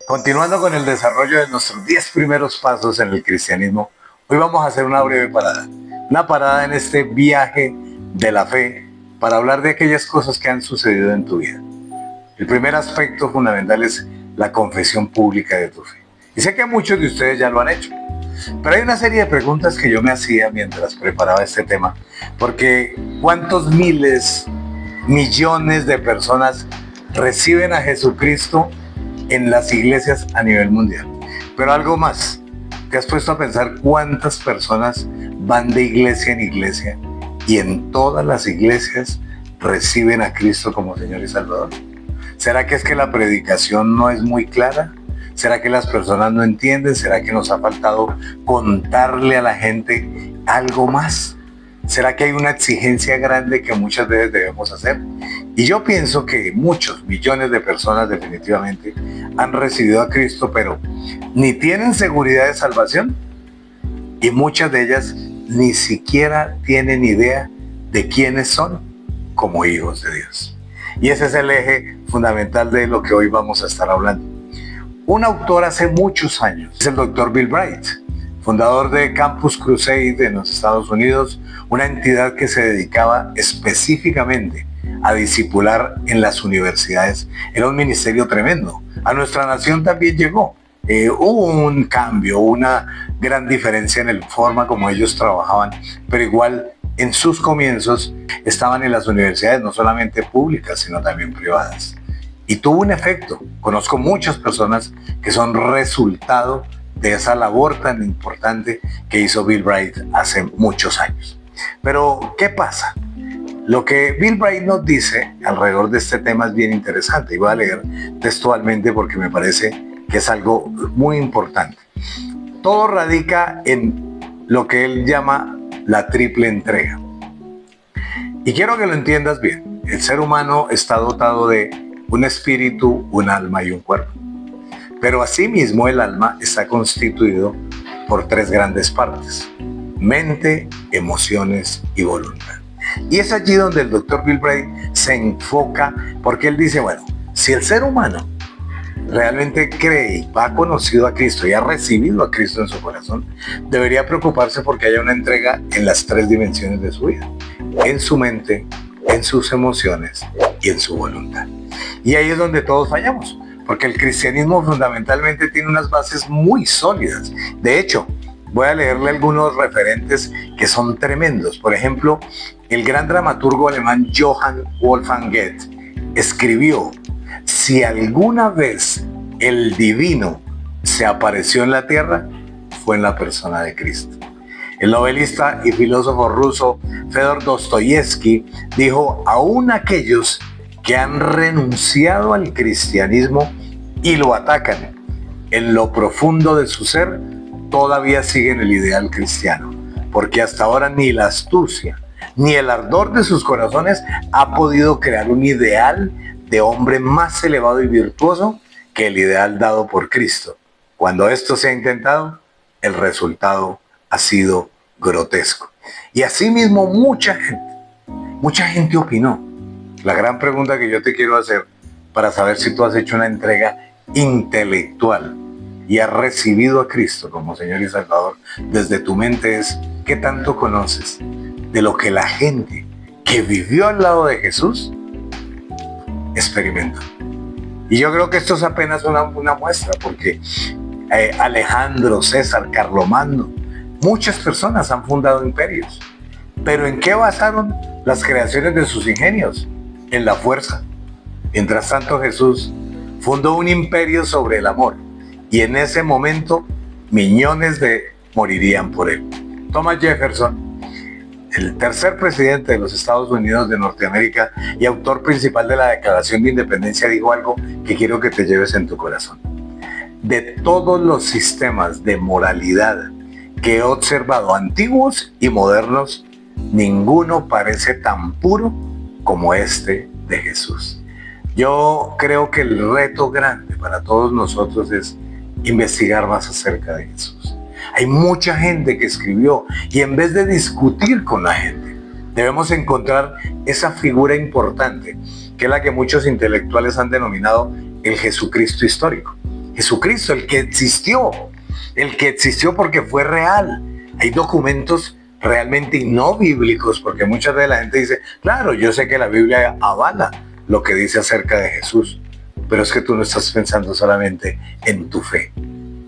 Continuando con el desarrollo de nuestros 10 primeros pasos en el cristianismo, hoy vamos a hacer una breve parada. Una parada en este viaje de la fe para hablar de aquellas cosas que han sucedido en tu vida. El primer aspecto fundamental es la confesión pública de tu fe. Y sé que muchos de ustedes ya lo han hecho, pero hay una serie de preguntas que yo me hacía mientras preparaba este tema, porque ¿cuántos miles, millones de personas reciben a Jesucristo en las iglesias a nivel mundial? Pero algo más, ¿te has puesto a pensar cuántas personas van de iglesia en iglesia y en todas las iglesias reciben a Cristo como Señor y Salvador? ¿Será que es que la predicación no es muy clara? ¿Será que las personas no entienden? ¿Será que nos ha faltado contarle a la gente algo más? ¿Será que hay una exigencia grande que muchas veces debemos hacer? Y yo pienso que muchos, millones de personas definitivamente han recibido a Cristo, pero ni tienen seguridad de salvación y muchas de ellas ni siquiera tienen idea de quiénes son como hijos de Dios. Y ese es el eje fundamental de lo que hoy vamos a estar hablando. Un autor hace muchos años es el Dr. Bill Bright, fundador de Campus Crusade en los Estados Unidos, una entidad que se dedicaba específicamente a discipular en las universidades. Era un ministerio tremendo. A nuestra nación también llegó. Hubo un cambio, una gran diferencia en la forma como ellos trabajaban, pero igual en sus comienzos estaban en las universidades, no solamente públicas, sino también privadas. Y tuvo un efecto. Conozco muchas personas que son resultado de esa labor tan importante que hizo Bill Bright hace muchos años. Pero, ¿qué pasa? Lo que Bill Bright nos dice alrededor de este tema es bien interesante y voy a leer textualmente porque me parece que es algo muy importante. Todo radica en lo que él llama la triple entrega. Y quiero que lo entiendas bien. El ser humano está dotado de un espíritu, un alma y un cuerpo. Pero asimismo el alma está constituido por tres grandes partes: mente, emociones y voluntad. Y es allí donde el Dr. Bill Bright se enfoca, porque él dice, bueno, si el ser humano realmente cree y ha conocido a Cristo y ha recibido a Cristo en su corazón, debería preocuparse porque haya una entrega en las tres dimensiones de su vida: en su mente, en sus emociones y en su voluntad. Y ahí es donde todos fallamos, porque el cristianismo fundamentalmente tiene unas bases muy sólidas. De hecho, voy a leerle algunos referentes que son tremendos. Por ejemplo, el gran dramaturgo alemán Johann Wolfgang Goethe escribió: si alguna vez el divino se apareció en la tierra, fue en la persona de Cristo. El novelista y filósofo ruso Fedor Dostoyevsky dijo: aún aquellos que han renunciado al cristianismo y lo atacan en lo profundo de su ser, todavía siguen el ideal cristiano, porque hasta ahora ni la astucia ni el ardor de sus corazones ha podido crear un ideal de hombre más elevado y virtuoso que el ideal dado por Cristo. Cuando esto se ha intentado, el resultado ha sido grotesco. Y asimismo mucha gente opinó. La gran pregunta que yo te quiero hacer para saber si tú has hecho una entrega intelectual y has recibido a Cristo como Señor y Salvador desde tu mente es: ¿qué tanto conoces de lo que la gente que vivió al lado de Jesús experimentó? Y yo creo que esto es apenas una muestra, porque Alejandro, César, Carlomagno, muchas personas han fundado imperios. ¿Pero en qué basaron las creaciones de sus ingenios? En la fuerza. Mientras tanto, Jesús fundó un imperio sobre el amor, y en ese momento millones morirían por él. Thomas Jefferson, el tercer presidente de los Estados Unidos de Norteamérica y autor principal de la Declaración de Independencia, dijo algo que quiero que te lleves en tu corazón: de todos los sistemas de moralidad que he observado, antiguos y modernos, ninguno parece tan puro como este de Jesús. Yo creo que el reto grande para todos nosotros es investigar más acerca de Jesús. Hay mucha gente que escribió, y en vez de discutir con la gente, debemos encontrar esa figura importante, que es la que muchos intelectuales han denominado el Jesucristo histórico. Jesucristo, el que existió porque fue real. Hay documentos realmente no bíblicos, porque muchas veces la gente dice, claro, yo sé que la Biblia avala lo que dice acerca de Jesús, pero es que tú no estás pensando solamente en tu fe,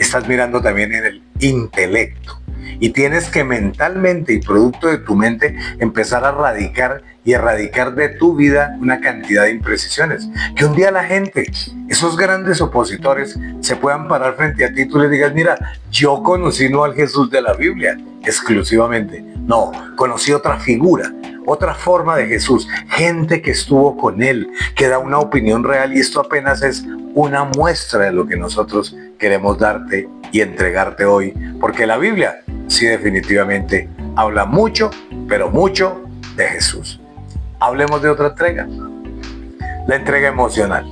estás mirando también en el intelecto. Y tienes que mentalmente y producto de tu mente empezar a radicar y erradicar de tu vida una cantidad de imprecisiones. Que un día la gente, esos grandes opositores, se puedan parar frente a ti y tú les digas, mira, yo conocí no al Jesús de la Biblia exclusivamente, no, conocí otra figura, otra forma de Jesús, gente que estuvo con él, que da una opinión real, y esto apenas es una muestra de lo que nosotros queremos darte y entregarte hoy, porque la Biblia sí definitivamente habla mucho, pero mucho de Jesús. Hablemos de otra entrega, la entrega emocional.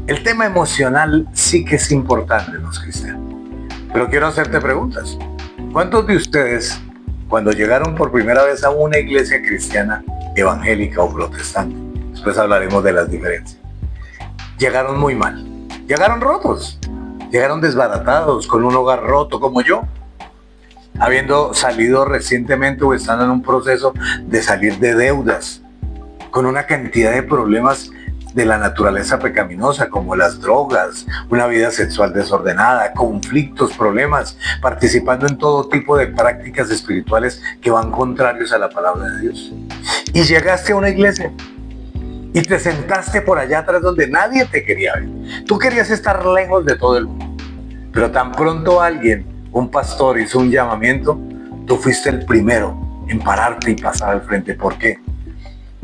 El tema emocional sí que es importante en los cristianos, pero quiero hacerte preguntas. ¿Cuántos de ustedes, cuando llegaron por primera vez a una iglesia cristiana, evangélica o protestante, después hablaremos de las diferencias, llegaron muy mal, llegaron rotos, llegaron desbaratados, con un hogar roto como yo, habiendo salido recientemente o estando en un proceso de salir de deudas, con una cantidad de problemas de la naturaleza pecaminosa, como las drogas, una vida sexual desordenada, conflictos, problemas, participando en todo tipo de prácticas espirituales que van contrarios a la palabra de Dios. Y llegaste a una iglesia y te sentaste por allá atrás donde nadie te quería ver. Tú querías estar lejos de todo el mundo, pero tan pronto un pastor hizo un llamamiento, tú fuiste el primero en pararte y pasar al frente. ¿Por qué?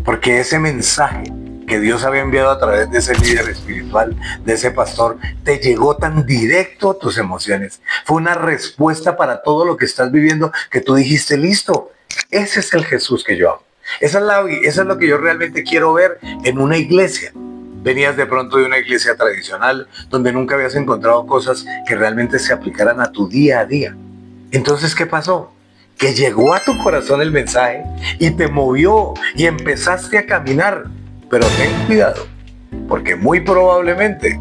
Porque ese mensaje que Dios había enviado a través de ese líder espiritual, de ese pastor, te llegó tan directo a tus emociones. Fue una respuesta para todo lo que estás viviendo, que tú dijiste, listo, ese es el Jesús que yo amo. Eso es lo que yo realmente quiero ver en una iglesia. Venías de pronto de una iglesia tradicional, donde nunca habías encontrado cosas que realmente se aplicaran a tu día a día. Entonces, ¿qué pasó? Que llegó a tu corazón el mensaje y te movió y empezaste a caminar. Pero ten cuidado, porque muy probablemente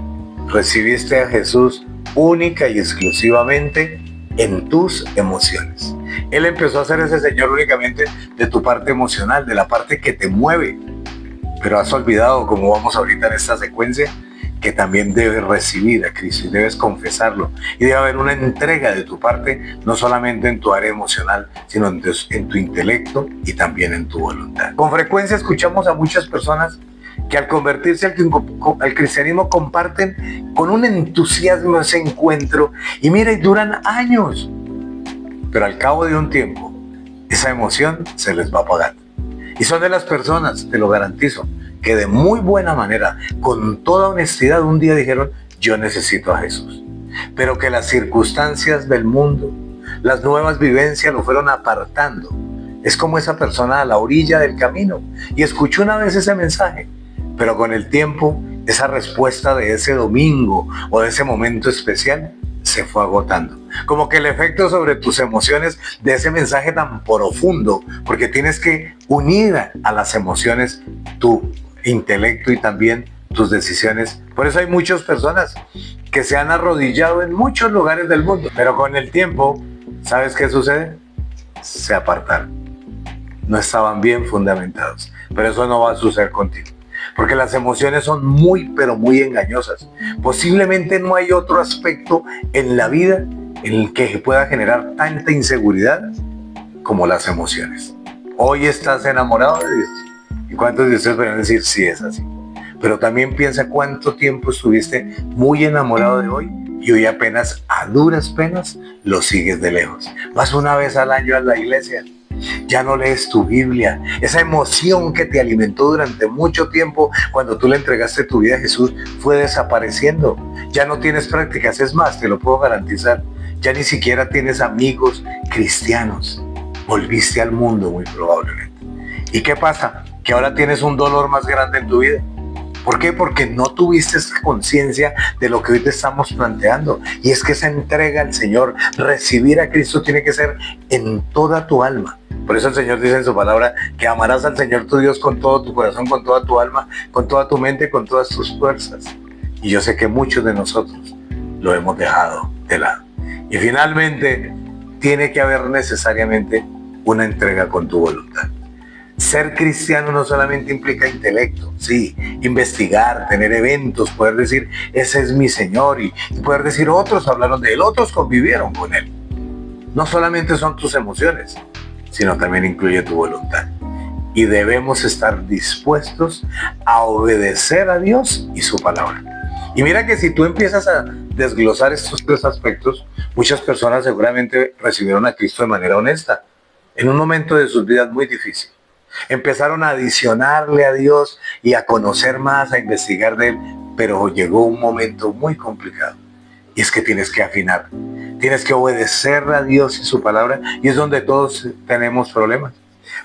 recibiste a Jesús única y exclusivamente en tus emociones. Él empezó a ser ese Señor únicamente de tu parte emocional, de la parte que te mueve. Pero has olvidado, como vamos ahorita en esta secuencia, que también debes recibir a Cristo y debes confesarlo. Y debe haber una entrega de tu parte, no solamente en tu área emocional, sino en tu intelecto y también en tu voluntad. Con frecuencia escuchamos a muchas personas que al convertirse al cristianismo comparten con un entusiasmo ese encuentro y mira, y duran años. Pero al cabo de un tiempo, esa emoción se les va apagando. Y son de las personas, te lo garantizo, que de muy buena manera, con toda honestidad, un día dijeron, yo necesito a Jesús. Pero que las circunstancias del mundo, las nuevas vivencias lo fueron apartando. Es como esa persona a la orilla del camino y escuchó una vez ese mensaje, pero con el tiempo, esa respuesta de ese domingo o de ese momento especial se fue agotando. Como que el efecto sobre tus emociones de ese mensaje tan profundo, porque tienes que unir a las emociones tu intelecto y también tus decisiones. Por eso hay muchas personas que se han arrodillado en muchos lugares del mundo, pero con el tiempo, ¿sabes qué sucede? Se apartaron. No estaban bien fundamentados. Pero eso no va a suceder contigo, porque las emociones son muy, pero muy engañosas. Posiblemente no hay otro aspecto en la vida en el que pueda generar tanta inseguridad como las emociones. Hoy estás enamorado de Dios. ¿Y cuántos de ustedes pueden decir, sí, es así? Pero también piensa cuánto tiempo estuviste muy enamorado de hoy y hoy apenas a duras penas lo sigues de lejos. Vas una vez al año a la iglesia, ya no lees tu Biblia. Esa emoción que te alimentó durante mucho tiempo cuando tú le entregaste tu vida a Jesús fue desapareciendo. Ya no tienes prácticas, es más, te lo puedo garantizar, ya ni siquiera tienes amigos cristianos. Volviste al mundo muy probablemente. ¿Y qué pasa? Que ahora tienes un dolor más grande en tu vida. ¿Por qué? Porque no tuviste esa conciencia de lo que hoy te estamos planteando. Y es que esa entrega al Señor, recibir a Cristo, tiene que ser en toda tu alma. Por eso el Señor dice en su palabra que amarás al Señor tu Dios con todo tu corazón, con toda tu alma, con toda tu mente, con todas tus fuerzas. Y yo sé que muchos de nosotros lo hemos dejado de lado. Y finalmente, tiene que haber necesariamente una entrega con tu voluntad. Ser cristiano no solamente implica intelecto, sí, investigar, tener eventos, poder decir, ese es mi Señor, y poder decir, otros hablaron de Él, otros convivieron con Él. No solamente son tus emociones, sino también incluye tu voluntad. Y debemos estar dispuestos a obedecer a Dios y su palabra. Y mira que si tú empiezas a desglosar estos tres aspectos, muchas personas seguramente recibieron a Cristo de manera honesta, en un momento de sus vidas muy difícil. Empezaron a adicionarle a Dios y a conocer más, a investigar de Él, pero llegó un momento muy complicado. Y es que tienes que afinar, tienes que obedecer a Dios y su palabra, y es donde todos tenemos problemas.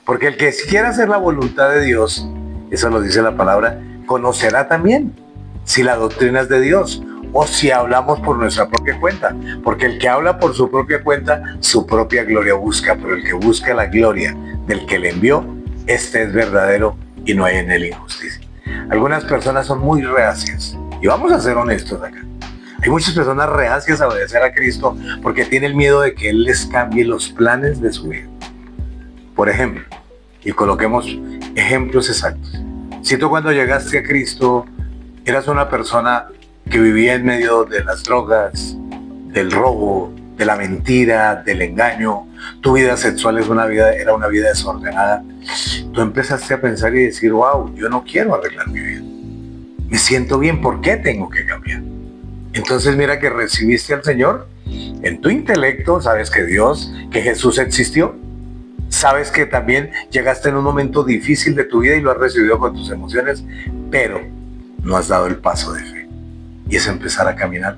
Porque el que quiera hacer la voluntad de Dios, eso lo dice la palabra, conocerá también si la doctrina es de Dios o si hablamos por nuestra propia cuenta. Porque el que habla por su propia cuenta, su propia gloria busca, pero el que busca la gloria del que le envió, este es verdadero y no hay en él injusticia. Algunas personas son muy reacias, y vamos a ser honestos acá. Hay muchas personas reacias a obedecer a Cristo porque tienen el miedo de que Él les cambie los planes de su vida. Por ejemplo, y coloquemos ejemplos exactos. Si tú cuando llegaste a Cristo eras una persona que vivía en medio de las drogas, del robo, de la mentira, del engaño, tu vida sexual era una vida desordenada, tú empezaste a pensar y decir, wow, yo no quiero arreglar mi vida. Me siento bien, ¿por qué tengo que cambiar? Entonces mira que recibiste al Señor, en tu intelecto sabes que Dios, que Jesús existió, sabes que también llegaste en un momento difícil de tu vida y lo has recibido con tus emociones, pero no has dado el paso de fe. Y es empezar a caminar,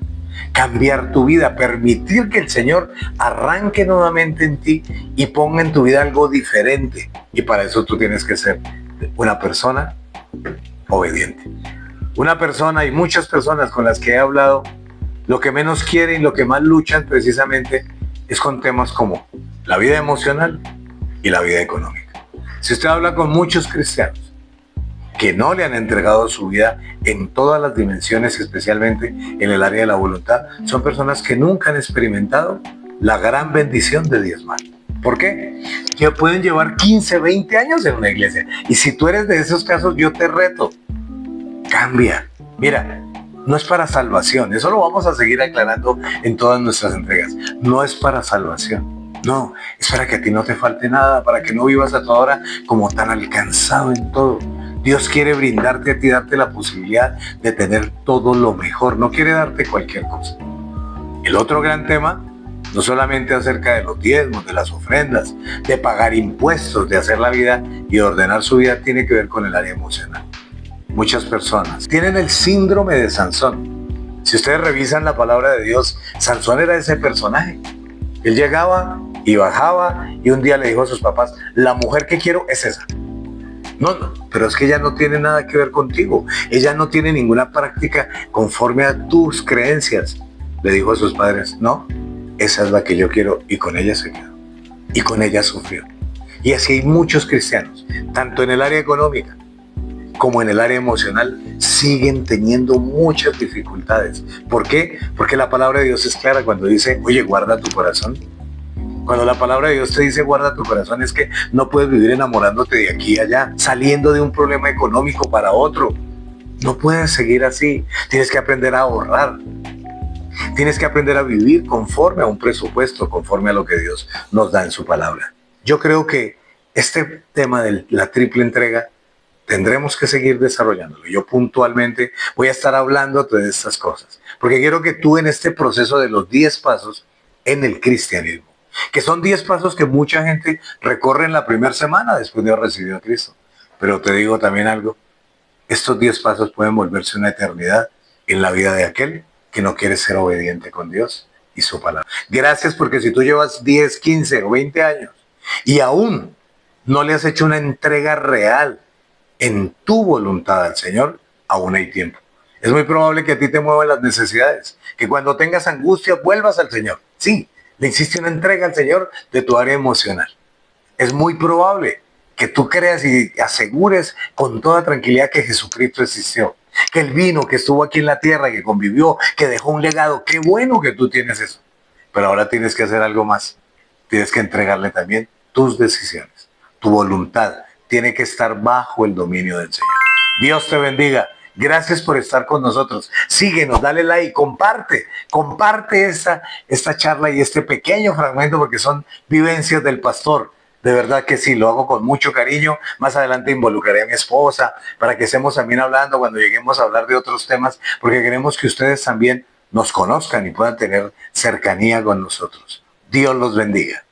cambiar tu vida, permitir que el Señor arranque nuevamente en ti y ponga en tu vida algo diferente. Y para eso tú tienes que ser una persona obediente. Una persona y muchas personas con las que he hablado, lo que menos quieren y lo que más luchan precisamente es con temas como la vida emocional y la vida económica. Si usted habla con muchos cristianos que no le han entregado su vida en todas las dimensiones, especialmente en el área de la voluntad, son personas que nunca han experimentado la gran bendición de diezmar. ¿Por qué? Que pueden llevar 15, 20 años en una iglesia. Y si tú eres de esos casos, yo te reto. Cambia. Mira, no es para salvación. Eso lo vamos a seguir aclarando en todas nuestras entregas. No es para salvación. No, es para que a ti no te falte nada, para que no vivas a toda hora como tan alcanzado en todo. Dios quiere brindarte a ti, darte la posibilidad de tener todo lo mejor. No quiere darte cualquier cosa. El otro gran tema, no solamente acerca de los diezmos, de las ofrendas, de pagar impuestos, de hacer la vida y ordenar su vida, tiene que ver con el área emocional. Muchas personas tienen el síndrome de Sansón. Si ustedes revisan la palabra de Dios, Sansón era ese personaje. Él llegaba y bajaba y un día le dijo a sus papás, la mujer que quiero es esa. No, pero es que ella no tiene nada que ver contigo. Ella no tiene ninguna práctica conforme a tus creencias. Le dijo a sus padres, no, esa es la que yo quiero, y con ella se quedó. Y con ella sufrió. Y así hay muchos cristianos, tanto en el área económica como en el área emocional, siguen teniendo muchas dificultades. ¿Por qué? Porque la palabra de Dios es clara cuando dice, oye, guarda tu corazón. Cuando la palabra de Dios te dice guarda tu corazón, es que no puedes vivir enamorándote de aquí y allá, saliendo de un problema económico para otro. No puedes seguir así. Tienes que aprender a ahorrar. Tienes que aprender a vivir conforme a un presupuesto, conforme a lo que Dios nos da en su palabra. Yo creo que este tema de la triple entrega tendremos que seguir desarrollándolo. Yo puntualmente voy a estar hablando de estas cosas, porque quiero que tú en este proceso de los 10 pasos en el cristianismo, que son 10 pasos que mucha gente recorre en la primera semana después de haber recibido a Cristo. Pero te digo también algo, estos 10 pasos pueden volverse una eternidad en la vida de aquel que no quiere ser obediente con Dios y su palabra. Gracias, porque si tú llevas 10, 15 o 20 años y aún no le has hecho una entrega real en tu voluntad al Señor, aún hay tiempo. Es muy probable que a ti te muevan las necesidades, que cuando tengas angustia vuelvas al Señor. Sí, le hiciste una entrega al Señor de tu área emocional. Es muy probable que tú creas y asegures con toda tranquilidad que Jesucristo existió, que él vino, que estuvo aquí en la tierra, que convivió, que dejó un legado. Qué bueno que tú tienes eso. Pero ahora tienes que hacer algo más. Tienes que entregarle también tus decisiones. Tu voluntad tiene que estar bajo el dominio del Señor. Dios te bendiga. Gracias por estar con nosotros. Síguenos, dale like, comparte esta charla y este pequeño fragmento porque son vivencias del pastor. De verdad que sí, lo hago con mucho cariño. Más adelante involucraré a mi esposa para que estemos también hablando cuando lleguemos a hablar de otros temas, porque queremos que ustedes también nos conozcan y puedan tener cercanía con nosotros. Dios los bendiga.